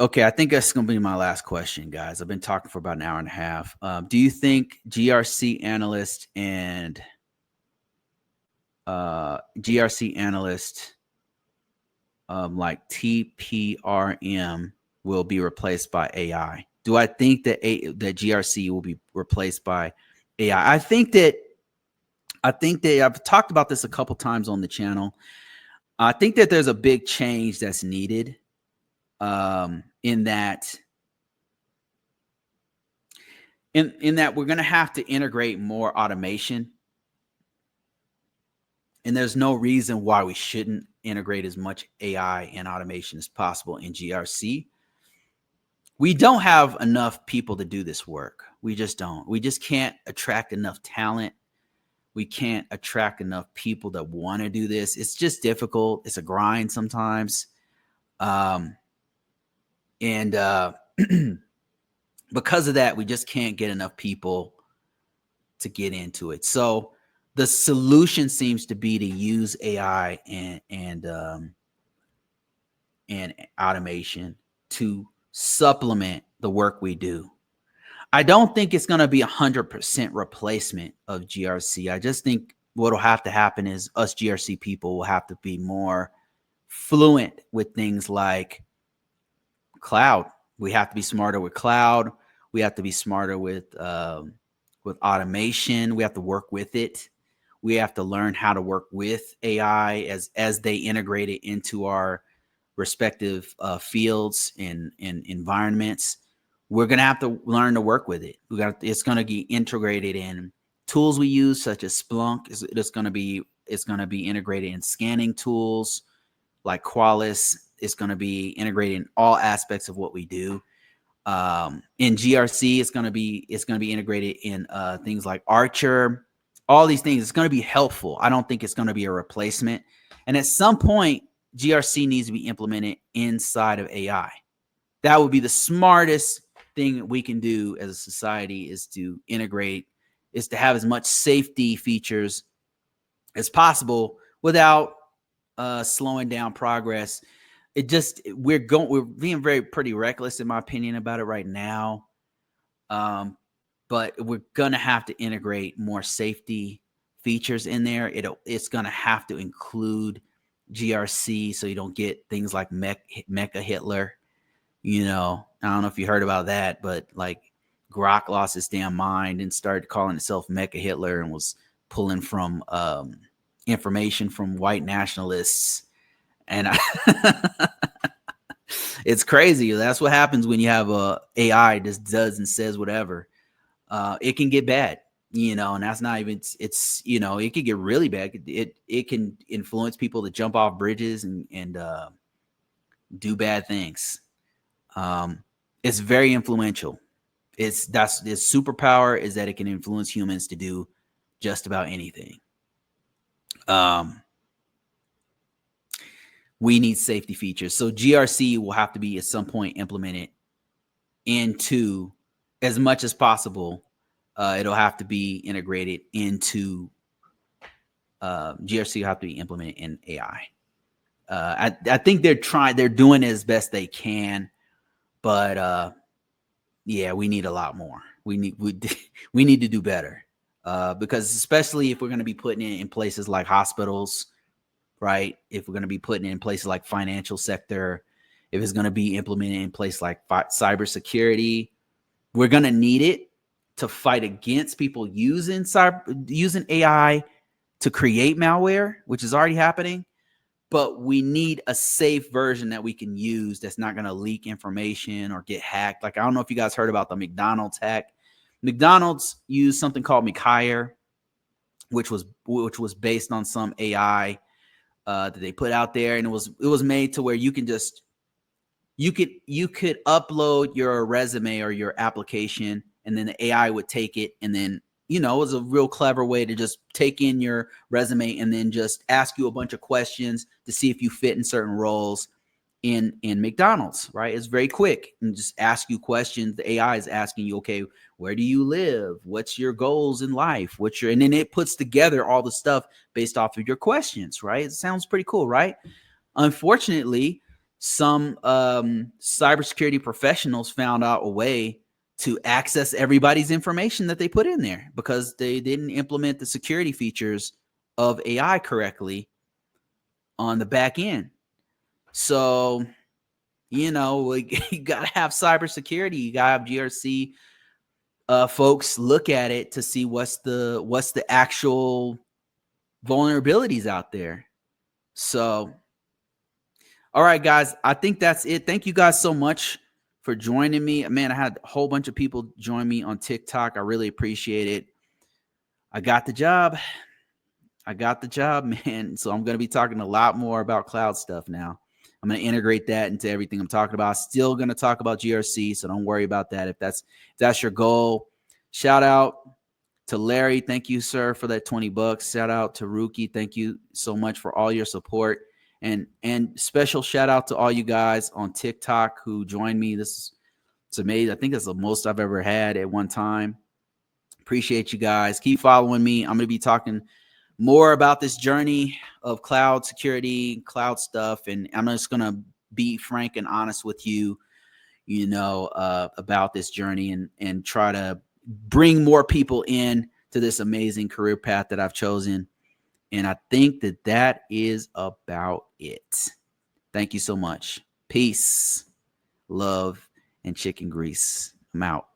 Okay, I think that's going to be my last question, guys. I've been talking for about an hour and a half. Do you think GRC analyst and GRC analyst like TPRM will be replaced by AI? Do I think that that GRC will be replaced by AI? I think that I've talked about this a couple times on the channel. I think that there's a big change that's needed in that we're going to have to integrate more automation, and there's no reason why we shouldn't integrate as much AI and automation as possible in GRC. We don't have enough people to do this work. We just don't. We just can't attract enough talent. We can't attract enough people that want to do this. It's just difficult. It's a grind sometimes. And because of that, we just can't get enough people to get into it. So the solution seems to be to use AI and automation to supplement the work we do. I don't think it's going to be 100% replacement of GRC. I just think what will have to happen is us GRC people will have to be more fluent with things like cloud. We have to be smarter with cloud. We have to be smarter with automation. We have to work with it. We have to learn how to work with AI as they integrate it into our respective fields and environments. We're going to have to learn to work with it. It's going to be integrated in tools we use, such as Splunk. It's going to be integrated in scanning tools like Qualys. It's going to be integrated in all aspects of what we do. In GRC, it's going to be integrated in things like Archer. All these things. It's going to be helpful. I don't think it's going to be a replacement. And at some point, GRC needs to be implemented inside of AI. That would be the smartest thing we can do as a society, is to have as much safety features as possible without slowing down progress. We're being pretty reckless, in my opinion, about it right now. But we're gonna have to integrate more safety features in there. It's gonna have to include GRC, so you don't get things like Mecha Hitler. You know, I don't know if you heard about that, but like Grok lost his damn mind and started calling itself Mecha Hitler and was pulling from information from white nationalists. And it's crazy. That's what happens when you have a AI just does and says whatever. It can get bad, you know, and that's not even, it's, you know, it could get really bad. It can influence people to jump off bridges and do bad things. It's very influential. Its superpower is that it can influence humans to do just about anything. We need safety features. So GRC will have to be at some point implemented into, as much as possible. It'll have to be integrated into GRC will have to be implemented in AI. I think they're doing it as best they can, but yeah, we need a lot more. We need to do better, because especially if we're going to be putting it in places like hospitals, right? If we're going to be putting it in places like financial sector, if it's going to be implemented in places like cybersecurity, we're going to need it to fight against people using AI to create malware, which is already happening. But we need a safe version that we can use that's not going to leak information or get hacked. Like, I don't know if you guys heard about the McDonald's hack. McDonald's used something called McHire, which was based on some AI that they put out there, and it was made to where you could upload your resume or your application, and then the AI would take it, and then, you know, it was a real clever way to just take in your resume and then just ask you a bunch of questions to see if you fit in certain roles in McDonald's, right? It's very quick, and just ask you questions. The AI is asking you, okay, where do you live? What's your goals in life? And then it puts together all the stuff based off of your questions, right? It sounds pretty cool, right? Unfortunately, some cybersecurity professionals found out a way to access everybody's information that they put in there because they didn't implement the security features of AI correctly on the back end. So, you got to have cybersecurity. You got to have GRC folks look at it to see what's the actual vulnerabilities out there. So, all right, guys, I think that's it. Thank you guys so much for joining me. Man, I had a whole bunch of people join me on TikTok. I really appreciate it. I got the job. Man. So I'm going to be talking a lot more about cloud stuff now. I'm going to integrate that into everything I'm talking about. Still going to talk about GRC, so don't worry about that. If that's your goal. Shout out to Larry. Thank you, sir, for that $20. Shout out to Rookie. Thank you so much for all your support. And special shout out to all you guys on TikTok who joined me. It's amazing. I think it's the most I've ever had at one time. Appreciate you guys. Keep following me. I'm going to be talking more about this journey of cloud security, cloud stuff. And I'm just going to be frank and honest with you, about this journey and try to bring more people in to this amazing career path that I've chosen. And I think that is about it. Thank you so much. Peace, love, and chicken grease. I'm out.